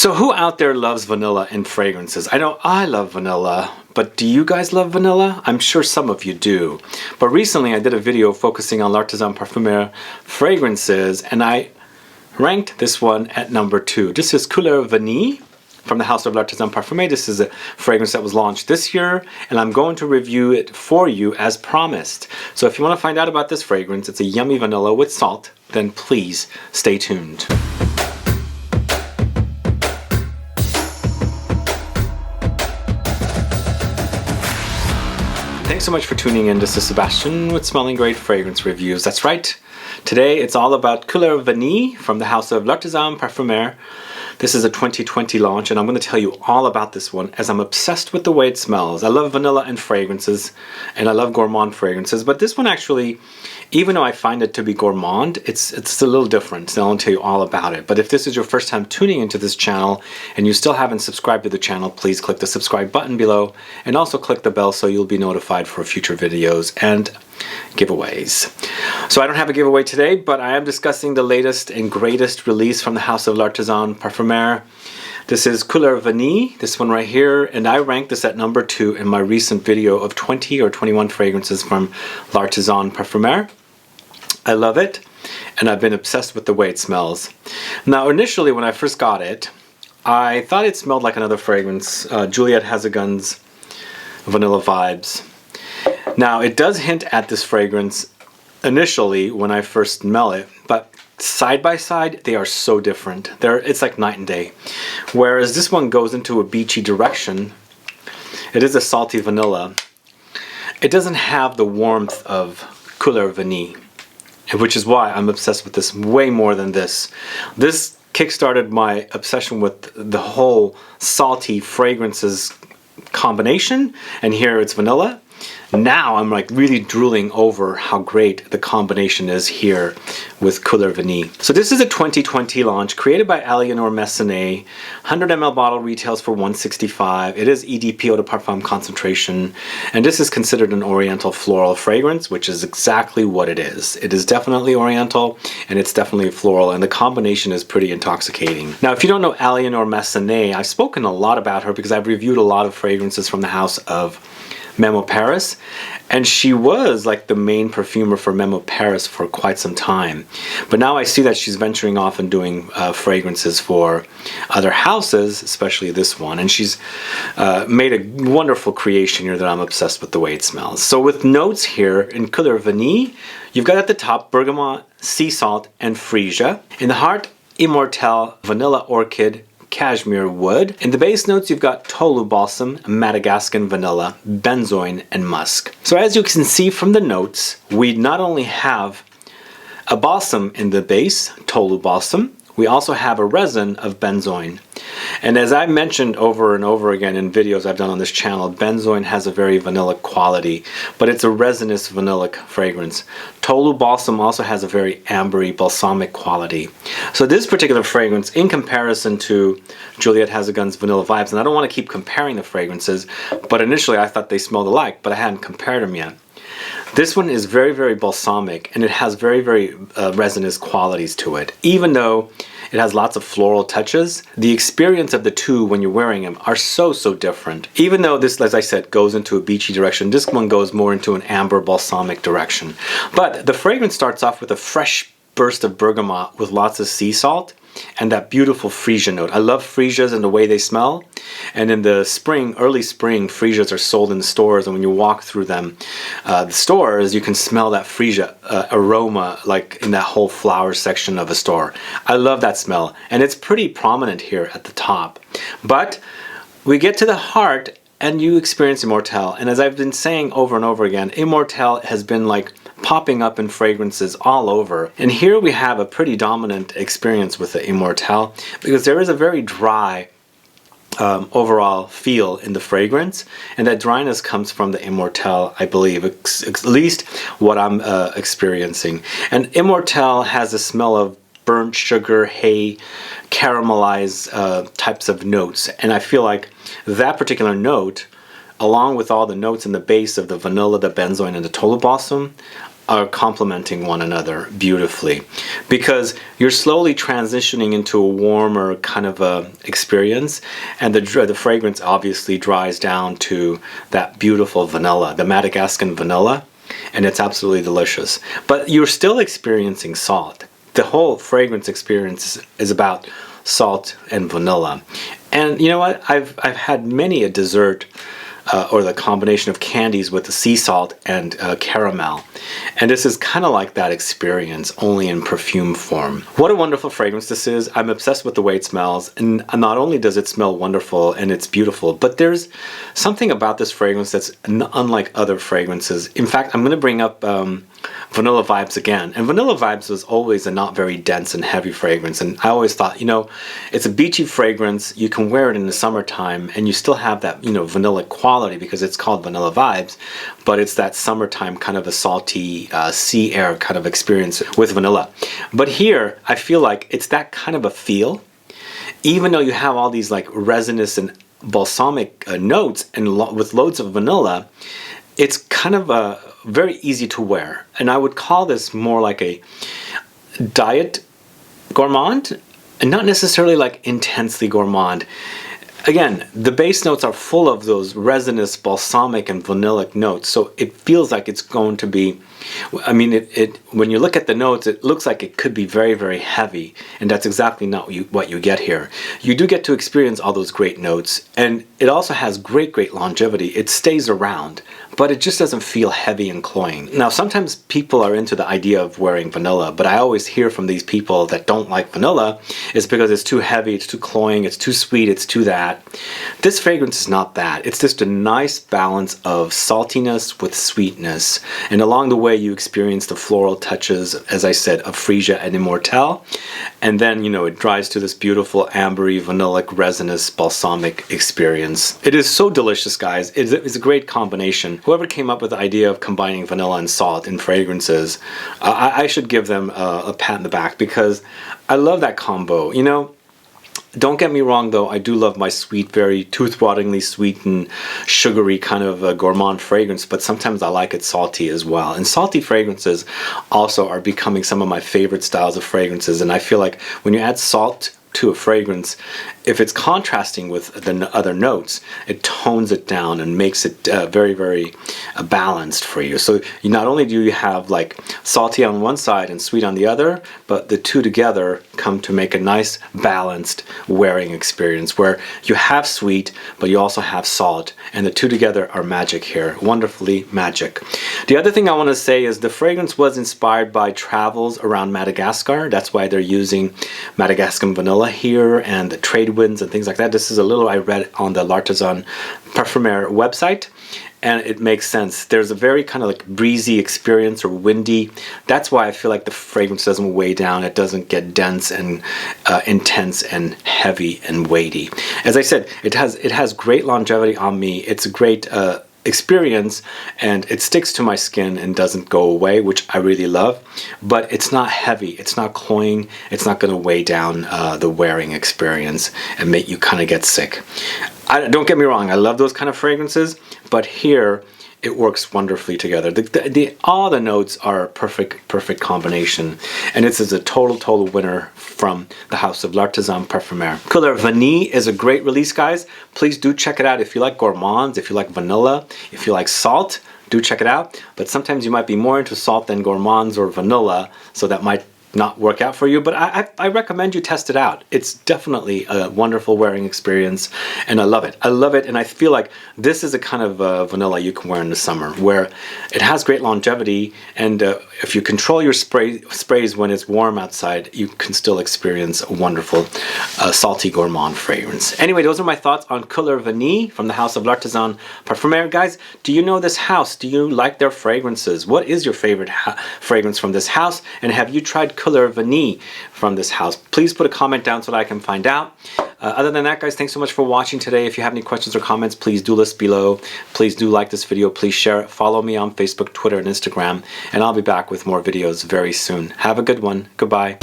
So who out there loves vanilla in fragrances? I know I love vanilla, but do you guys love vanilla? I'm sure some of you do. But recently I did a video focusing on Artisan Parfumeur fragrances, and I ranked this one at number 2. This is Couleur Vanille from the house of Artisan Parfumeur. This is a fragrance that was launched this year, and I'm going to review it for you as promised. So if you want to find out about this fragrance, it's a yummy vanilla with salt, then please stay tuned. Thanks so much for tuning in. This is Sebastian with Smelling Great Fragrance Reviews. That's right. Today it's all about Couleur Vanille from the house of Artisan Parfumeur. This is a 2020 launch, and I'm going to tell you all about this one as I'm obsessed with the way it smells. I love vanilla and fragrances, and I love gourmand fragrances, but this one actually, even though I find it to be gourmand, it's a little different, so I'll tell you all about it. But if this is your first time tuning into this channel and you still haven't subscribed to the channel, please click the subscribe button below and also click the bell so you'll be notified for future videos and giveaways. So I don't have a giveaway today, but I am discussing the latest and greatest release from the house of Artisan Parfumeur. This is Couleur Vanille, this one right here, and I ranked this at number 2 in my recent video of 20 or 21 fragrances from Artisan Parfumeur. I love it, and I've been obsessed with the way it smells. Now initially when I first got it, I thought it smelled like another fragrance, Juliette Hazegan's Vanilla Vibes. Now it does hint at this fragrance initially when I first smell it, but side by side they are so different. It's like night and day. Whereas this one goes into a beachy direction, it is a salty vanilla. It doesn't have the warmth of Couleur Vanille, which is why I'm obsessed with this way more than this. This kickstarted my obsession with the whole salty fragrances combination, and here it's vanilla. Now I'm like really drooling over how great the combination is here with Couleur Vanille. So this is a 2020 launch created by Alienor Massenet. 100 ml bottle retails for $165. It is EDP Eau De Parfum concentration, and this is considered an Oriental floral fragrance, which is exactly what it is. It is definitely Oriental, and it's definitely floral, and the combination is pretty intoxicating. Now, if you don't know Alienor Massenet, I've spoken a lot about her because I've reviewed a lot of fragrances from the house of Memo Paris, and she was like the main perfumer for Memo Paris for quite some time. But now I see that she's venturing off and doing fragrances for other houses, especially this one, and she's made a wonderful creation here that I'm obsessed with the way it smells. So with notes here in Couleur Vanille, you've got at the top Bergamot, sea salt, and Freesia. In the heart, Immortelle, vanilla orchid, Cashmere wood. In the base notes, you've got Tolu balsam, Madagascan vanilla, benzoin, and musk. So as you can see from the notes, we not only have a balsam in the base, Tolu balsam, we also have a resin of benzoin. And as I mentioned over and over again in videos I've done on this channel, benzoin has a very vanilla quality, but it's a resinous vanillic fragrance. Tolu balsam also has a very ambery balsamic quality. So this particular fragrance, in comparison to Juliette Hazegan's Vanilla Vibes, and I don't want to keep comparing the fragrances, but initially I thought they smelled alike, but I hadn't compared them yet. This one is very, very balsamic, and it has very, very resinous qualities to it. Even though it has lots of floral touches, the experience of the two when you're wearing them are so different. Even though this, as I said, goes into a beachy direction, this one goes more into an amber balsamic direction. But the fragrance starts off with a fresh burst of bergamot with lots of sea salt and that beautiful freesia note. I love freesias and the way they smell. And in the spring, early spring, freesias are sold in the stores, and when you walk through them, the stores, you can smell that freesia aroma like in that whole flower section of a store. I love that smell, and it's pretty prominent here at the top. But we get to the heart and you experience Immortelle, and as I've been saying over and over again, Immortelle has been like popping up in fragrances all over. And here we have a pretty dominant experience with the Immortelle because there is a very dry overall feel in the fragrance, and that dryness comes from the Immortelle, I believe, at least what I'm experiencing. And Immortelle has a smell of burnt sugar, hay, caramelized types of notes, and I feel like that particular note, along with all the notes in the base of the vanilla, the benzoin, and the Tolu balsam, are complementing one another beautifully, because you're slowly transitioning into a warmer kind of a experience, and the fragrance obviously dries down to that beautiful vanilla, the Madagascan vanilla, and it's absolutely delicious. But you're still experiencing salt. The whole fragrance experience is about salt and vanilla. And you know what? I've had many a dessert or the combination of candies with the sea salt and caramel. And this is kind of like that experience, only in perfume form. What a wonderful fragrance this is. I'm obsessed with the way it smells. And not only does it smell wonderful and it's beautiful, but there's something about this fragrance that's unlike other fragrances. In fact, I'm going to bring up Vanilla Vibes again. And Vanilla Vibes was always a not very dense and heavy fragrance. And I always thought, you know, it's a beachy fragrance. You can wear it in the summertime and you still have that, you know, vanilla quality because it's called Vanilla Vibes. But it's that summertime kind of a salty sea air kind of experience with vanilla. But here, I feel like it's that kind of a feel. Even though you have all these like resinous and balsamic notes and with loads of vanilla, it's kind of very easy to wear. And I would call this more like a diet gourmand and not necessarily like intensely gourmand. Again, the base notes are full of those resinous, balsamic, and vanillic notes, so it feels like it's going to be, I mean, when you look at the notes, it looks like it could be very, very heavy, and that's exactly not what you get here. You do get to experience all those great notes, and it also has great, great longevity. It stays around, but it just doesn't feel heavy and cloying. Now, sometimes people are into the idea of wearing vanilla, but I always hear from these people that don't like vanilla is because it's too heavy, it's too cloying, it's too sweet, it's too that. This fragrance is not that. It's just a nice balance of saltiness with sweetness, and along the way you experience the floral touches, as I said, of Freesia and Immortelle, and then, you know, it dries to this beautiful ambery, vanillic, resinous, balsamic experience. It is so delicious, guys. It's a great combination. Whoever came up with the idea of combining vanilla and salt in fragrances, I should give them a pat in the back, because I love that combo. You know, don't get me wrong though, I do love my sweet, very tooth-rottingly sweet and sugary kind of gourmand fragrance, but sometimes I like it salty as well. And salty fragrances also are becoming some of my favorite styles of fragrances, and I feel like when you add salt to a fragrance, if it's contrasting with the other notes, it tones it down and makes it very, very balanced for you. So you not only do you have like salty on one side and sweet on the other, but the two together come to make a nice balanced wearing experience where you have sweet, but you also have salt, and the two together are magic here. Wonderfully magic. The other thing I want to say is the fragrance was inspired by travels around Madagascar. That's why they're using Madagascan vanilla here and the trade winds and things like that. This is a little I read on the Artisan Parfumeur website, and it makes sense. There's a very kind of like breezy experience or windy. That's why I feel like the fragrance doesn't weigh down. It doesn't get dense and intense and heavy and weighty. As I said, it has great longevity on me. It's a great experience, and it sticks to my skin and doesn't go away, which I really love. But it's not heavy, it's not cloying, it's not going to weigh down the wearing experience and make you kind of get sick. Don't get me wrong, I love those kind of fragrances, but here it works wonderfully together. All the notes are a perfect combination, and this is a total winner from the house of Artisan Parfumeur. Couleur Vanille is a great release, guys. Please do check it out if you like gourmands, if you like vanilla, if you like salt, do check it out. But sometimes you might be more into salt than gourmands or vanilla, so that might not work out for you, but I recommend you test it out. It's definitely a wonderful wearing experience, and I love it. I love it, and I feel like this is a kind of vanilla you can wear in the summer, where it has great longevity, and if you control your sprays when it's warm outside, you can still experience a wonderful salty gourmand fragrance. Anyway, those are my thoughts on Couleur Vanille from the house of Artisan Parfumeur. Guys, do you know this house? Do you like their fragrances? What is your favorite fragrance from this house, and have you tried Couleur Vanille from this house? Please put a comment down so that I can find out. Other than that, guys, thanks so much for watching today. If you have any questions or comments, please do list below. Please do like this video. Please share it. Follow me on Facebook, Twitter, and Instagram. And I'll be back with more videos very soon. Have a good one. Goodbye.